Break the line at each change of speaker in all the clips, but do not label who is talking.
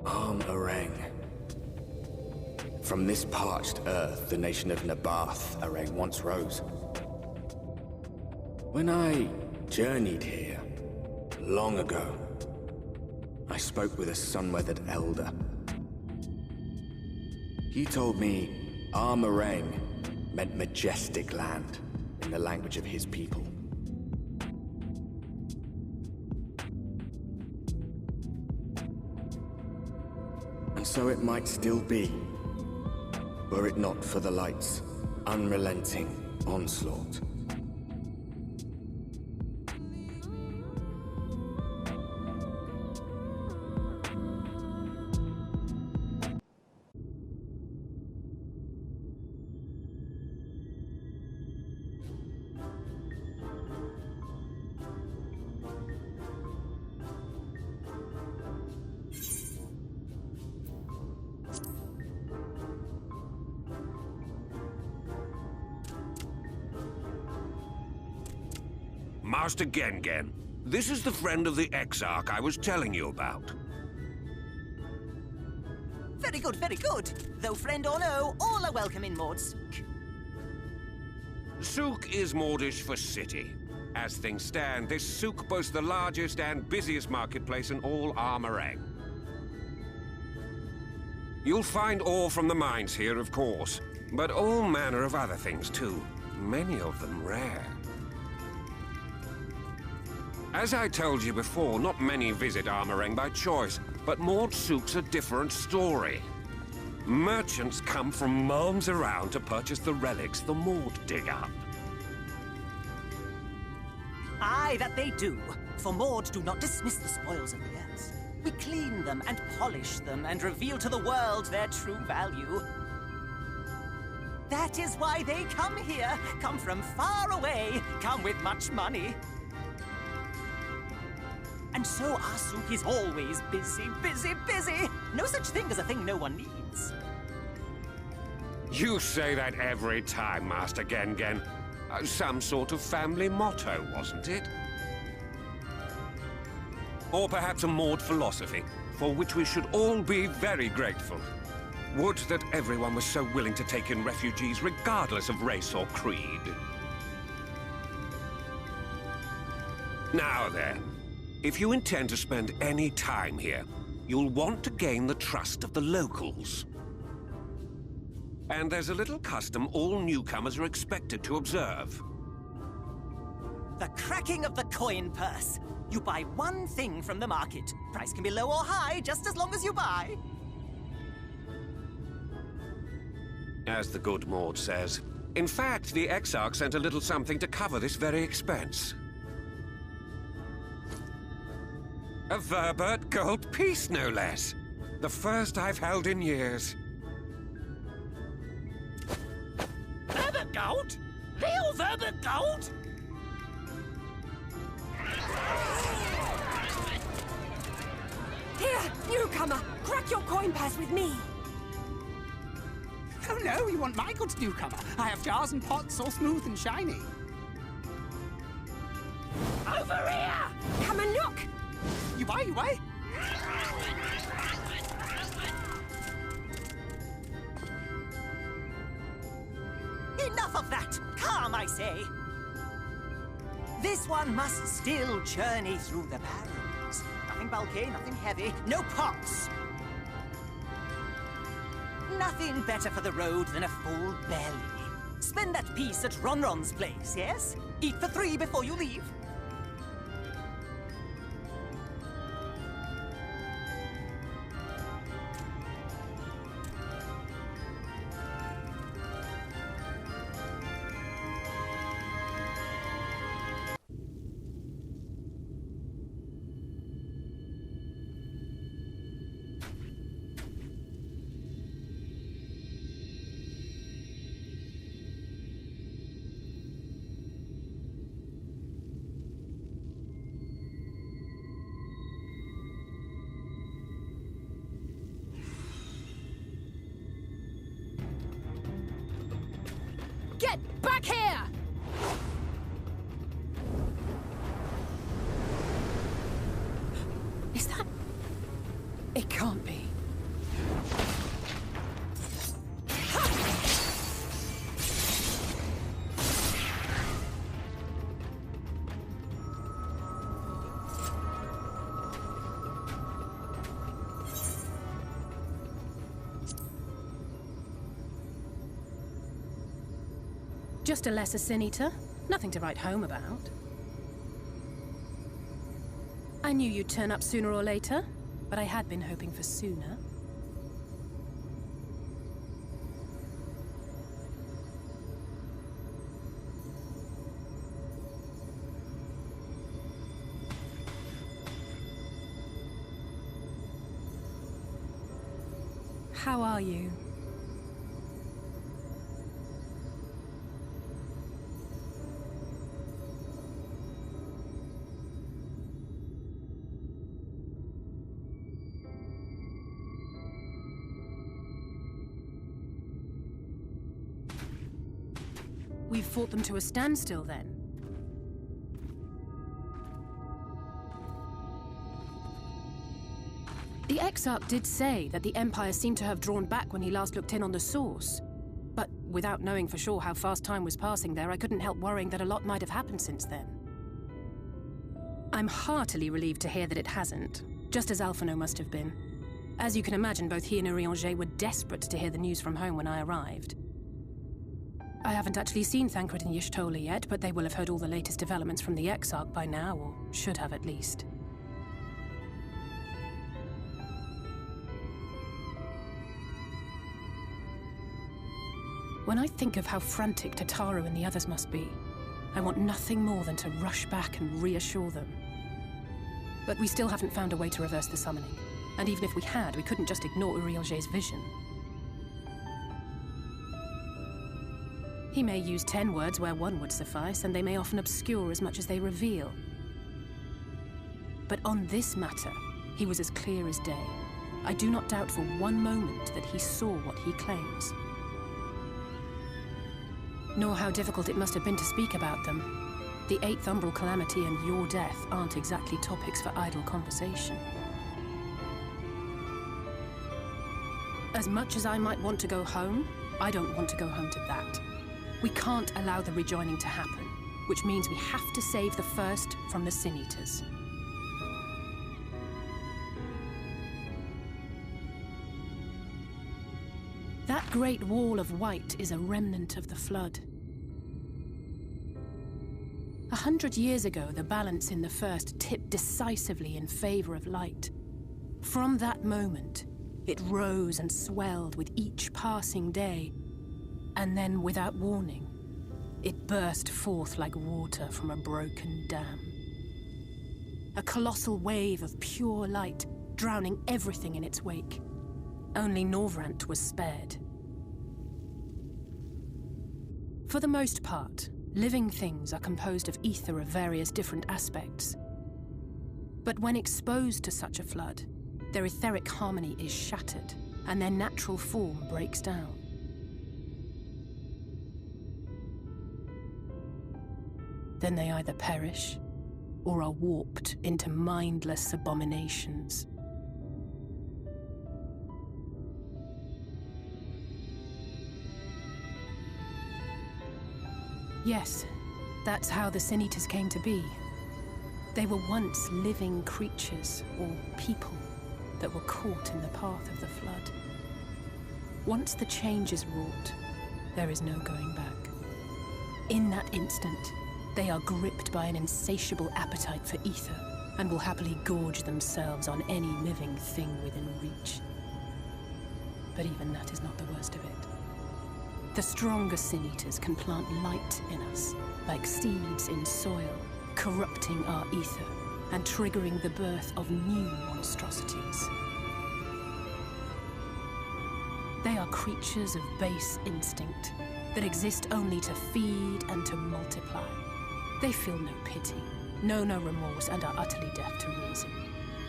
Arang. From this parched earth, the nation of Nabath, Arang once rose. When I journeyed here, long ago, I spoke with a sun-weathered elder. He told me Arang meant majestic land in the language of his people. And so it might still be, were it not for the light's unrelenting onslaught.
Master Gengen, this is the friend of the Exarch I was telling you about.
Very good, very good. Though friend or no, all are welcome in Maud Souk.
Souk is Mordish for city. As things stand, this souk boasts the largest and busiest marketplace in all Armarang. You'll find ore from the mines here, of course, but all manner of other things too, many of them rare. As I told you before, not many visit Armarang by choice, but Maud Souk's a different story. Merchants come from miles around to purchase the relics the Maud dig up.
Aye, that they do. For Maud do not dismiss the spoils of the earth. We clean them and polish them and reveal to the world their true value. That is why they come here, come from far away, come with much money. And so our souk is always busy, busy, busy. No such thing as a thing no one needs.
You say that every time, Master Gengen. Some sort of family motto, wasn't it? Or perhaps a Maud philosophy, for which we should all be very grateful. Would that everyone was so willing to take in refugees regardless of race or creed. Now then. If you intend to spend any time here, you'll want to gain the trust of the locals. And there's a little custom all newcomers are expected to observe.
The cracking of the coin purse. You buy one thing from the market. Price can be low or high, just as long as you buy.
As the good Maud says. In fact, the Exarch sent a little something to cover this very expense. A Verbert gold piece, no less. The first I've held in years.
Verbert gold? Real Verbert gold?
Here, newcomer, crack your coin purse with me.
Oh no, you want my goods, newcomer? I have jars and pots all smooth and shiny.
Over here!
Come and look!
You buy, you buy.
Enough of that! Calm, I say! This one must still journey through the barrels. Nothing bulky, nothing heavy, no pots. Nothing better for the road than a full belly. Spend that piece at Ronron's place, yes? Eat for 3 before you leave.
Get back here! Is that... It can't be.
Just a lesser sin eater. Nothing to write home about. I knew you'd turn up sooner or later, but I had been hoping for sooner. How are you? We've fought them to a standstill, then. The Exarch did say that the Empire seemed to have drawn back when he last looked in on the source. But without knowing for sure how fast time was passing there, I couldn't help worrying that a lot might have happened since then. I'm heartily relieved to hear that it hasn't, just as Alphino must have been. As you can imagine, both he and Urianger were desperate to hear the news from home when I arrived. I haven't actually seen Thancred and Y'shtola yet, but they will have heard all the latest developments from the Exarch by now, or should have at least. When I think of how frantic Tataru and the others must be, I want nothing more than to rush back and reassure them. But we still haven't found a way to reverse the summoning. And even if we had, we couldn't just ignore Urianger's vision. He may use 10 words where one would suffice, and they may often obscure as much as they reveal. But on this matter, he was as clear as day. I do not doubt for one moment that he saw what he claims. Nor how difficult it must have been to speak about them. The 8th Umbral Calamity and your death aren't exactly topics for idle conversation. As much as I might want to go home, I don't want to go home to that. We can't allow the rejoining to happen, which means we have to save the first from the Sin Eaters. That great wall of white is a remnant of the Flood. 100 years ago, the balance in the First tipped decisively in favor of light. From that moment, it rose and swelled with each passing day, and then, without warning, it burst forth like water from a broken dam. A colossal wave of pure light, drowning everything in its wake. Only Norvrant was spared. For the most part, living things are composed of ether of various different aspects. But when exposed to such a flood, their etheric harmony is shattered, and their natural form breaks down. Then they either perish, or are warped into mindless abominations. Yes, that's how the Sin Eaters came to be. They were once living creatures, or people, that were caught in the path of the Flood. Once the change is wrought, there is no going back. In that instant, they are gripped by an insatiable appetite for ether, and will happily gorge themselves on any living thing within reach. But even that is not the worst of it. The stronger Sin Eaters can plant light in us, like seeds in soil, corrupting our ether and triggering the birth of new monstrosities. They are creatures of base instinct that exist only to feed and to multiply. They feel no pity, know no remorse, and are utterly deaf to reason,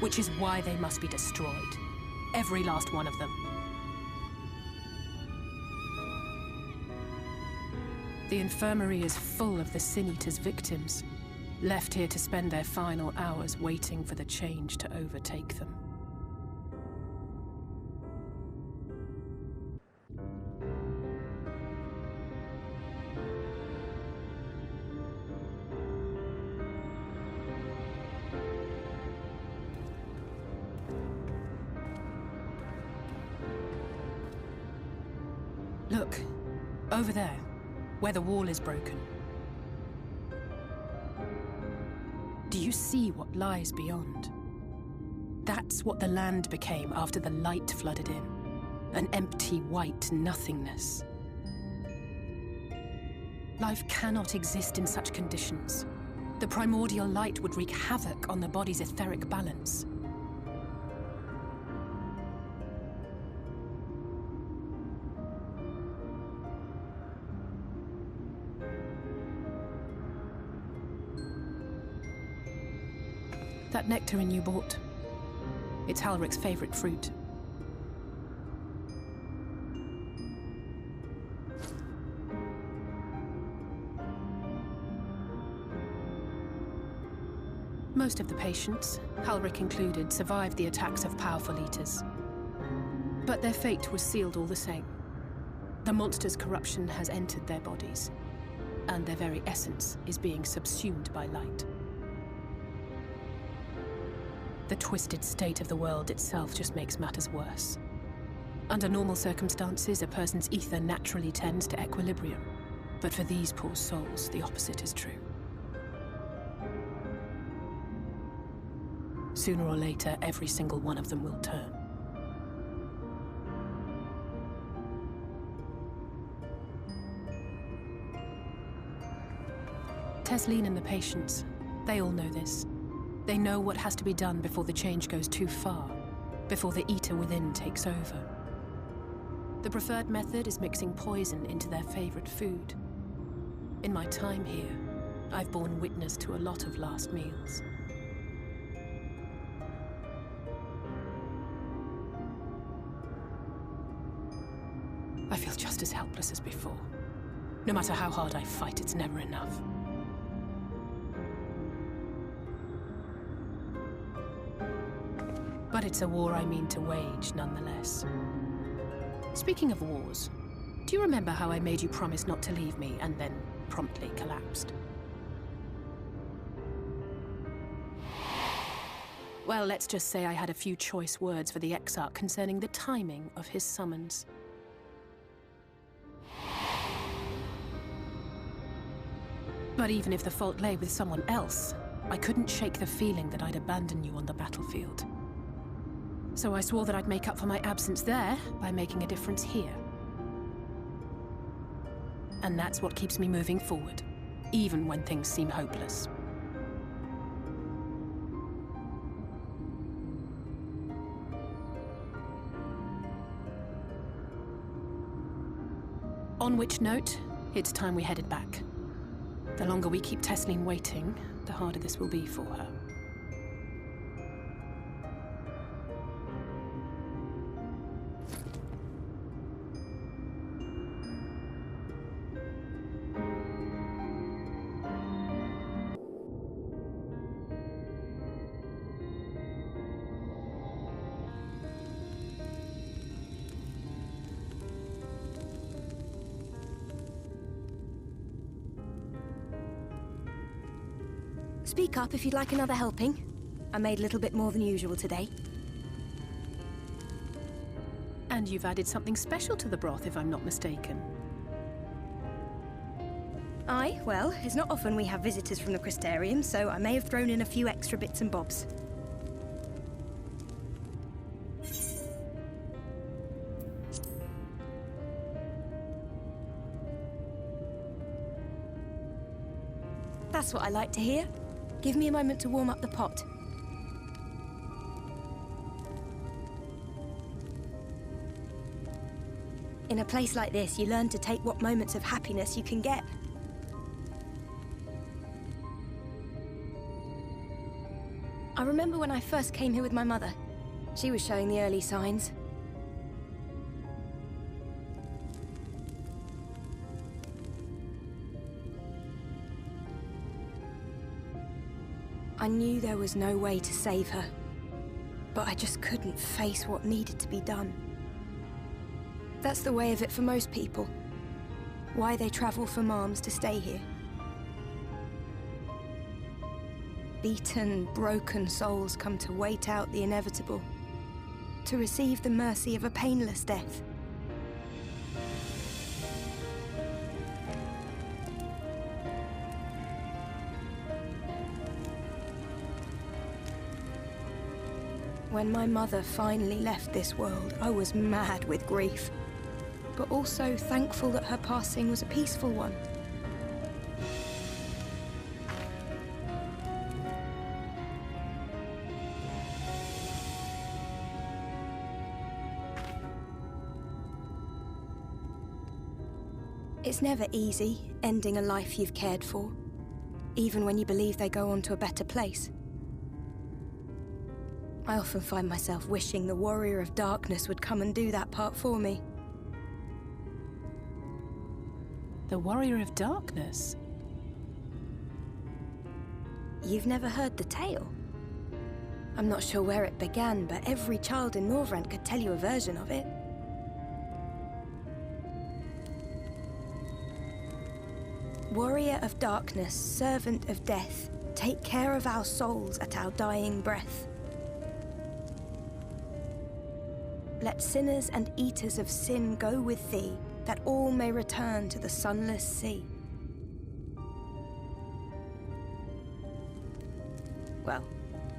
which is why they must be destroyed. Every last one of them. The infirmary is full of the Sin Eaters' victims, left here to spend their final hours waiting for the change to overtake them. Look, over there. where the wall is broken. Do you see what lies beyond? That's what the land became after the light flooded in. An empty, white nothingness. Life cannot exist in such conditions. The primordial light would wreak havoc on the body's etheric balance. That nectarine you bought, it's Halric's favorite fruit. Most of the patients, Halric included, survived the attacks of powerful eaters. But their fate was sealed all the same. The monster's corruption has entered their bodies, and their very essence is being subsumed by light. The twisted state of the world itself just makes matters worse. Under normal circumstances, a person's ether naturally tends to equilibrium. But for these poor souls, the opposite is true. Sooner or later, every single one of them will turn. Tesleen and the patients, they all know this. They know what has to be done before the change goes too far, before the eater within takes over. The preferred method is mixing poison into their favorite food. In my time here, I've borne witness to a lot of last meals. I feel just as helpless as before. No matter how hard I fight, it's never enough. But it's a war I mean to wage, nonetheless. Speaking of wars, do you remember how I made you promise not to leave me and then promptly collapsed? Well, let's just say I had a few choice words for the Exarch concerning the timing of his summons. But even if the fault lay with someone else, I couldn't shake the feeling that I'd abandon you on the battlefield. So I swore that I'd make up for my absence there by making a difference here. And that's what keeps me moving forward, even when things seem hopeless. On which note, it's time we headed back. The longer we keep Tesleen waiting, the harder this will be for her.
Speak up if you'd like another helping. I made a little bit more than usual today.
And you've added something special to the broth, if I'm not mistaken.
Aye, well, it's not often we have visitors from the Crystarium, so I may have thrown in a few extra bits and bobs. That's what I like to hear. Give me a moment to warm up the pot. In a place like this, you learn to take what moments of happiness you can get. I remember when I first came here with my mother. She was showing the early signs. I knew there was no way to save her, but I just couldn't face what needed to be done. That's the way of it for most people. Why they travel from arms to stay here. Beaten, broken souls come to wait out the inevitable, to receive the mercy of a painless death. When my mother finally left this world, I was mad with grief, but also thankful that her passing was a peaceful one. It's never easy, ending a life you've cared for, even when you believe they go on to a better place. I often find myself wishing the Warrior of Darkness would come and do that part for me.
The Warrior of Darkness?
You've never heard the tale? I'm not sure where it began, but every child in Norvrent could tell you a version of it. Warrior of Darkness, servant of death, take care of our souls at our dying breath. Let sinners and eaters of sin go with thee, that all may return to the sunless sea. Well,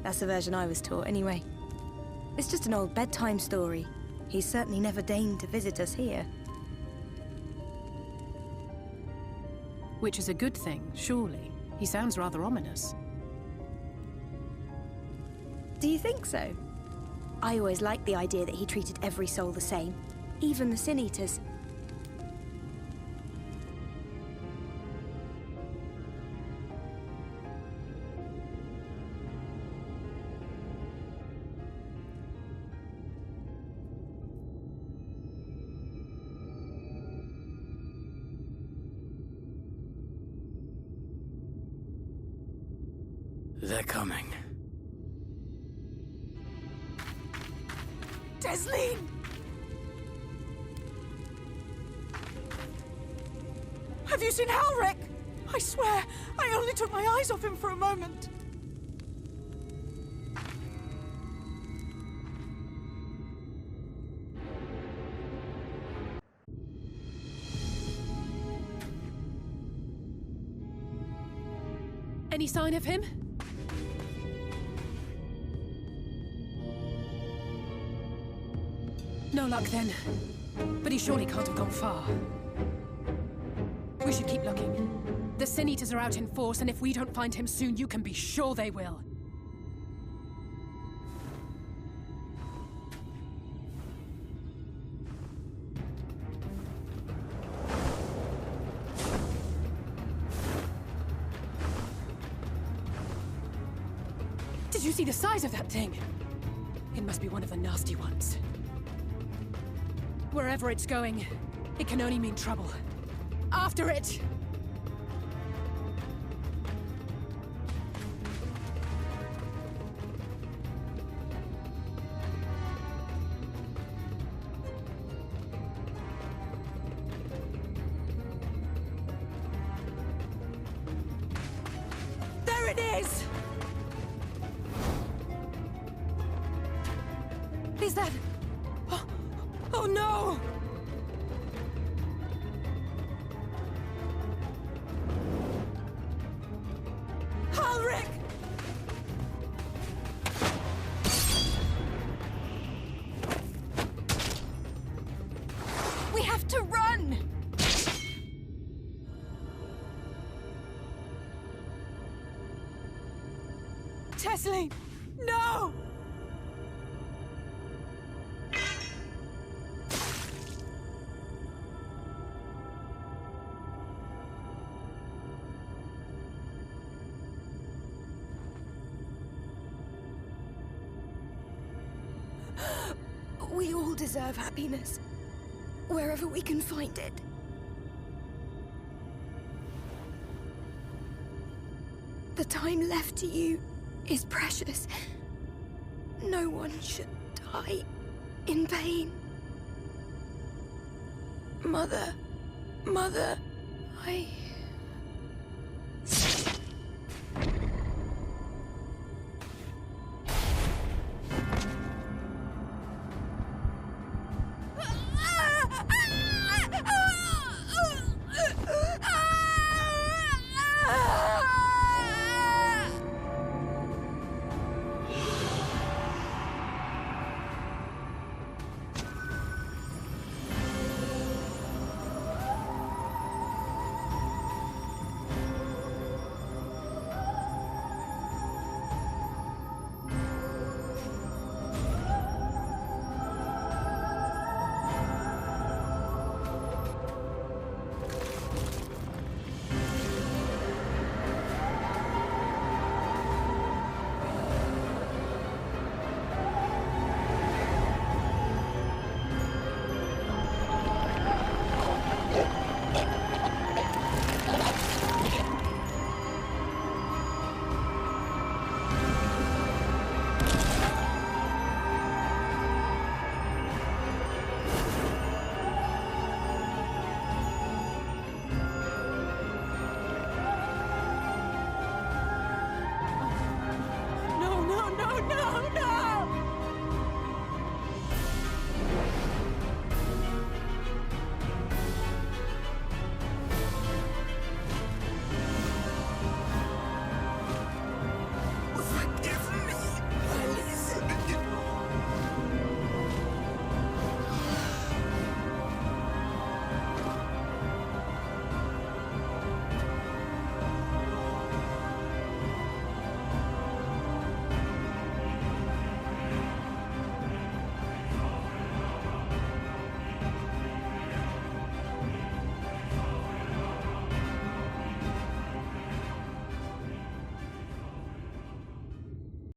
that's the version I was taught anyway. It's just an old bedtime story. He's certainly never deigned to visit us here.
Which is a good thing, surely. He sounds rather ominous.
Do you think so? I always liked the idea that he treated every soul the same, even the Sin Eaters.
They're coming.
Desleen! Have you seen Halric? I swear, I only took my eyes off him for a moment.
Any sign of him? No luck then. But he surely can't have gone far. We should keep looking. The Sin Eaters are out in force, and if we don't find him soon, you can be sure they will. Did you see the size of that thing? It must be one of the nasty ones. Wherever it's going, it can only mean trouble. After it!
There it is!
Is that... Oh no!
Halric!
We have to run!
Desleen! No!
We all deserve happiness, wherever we can find it. The time left to you is precious. No one should die in pain. Mother, I...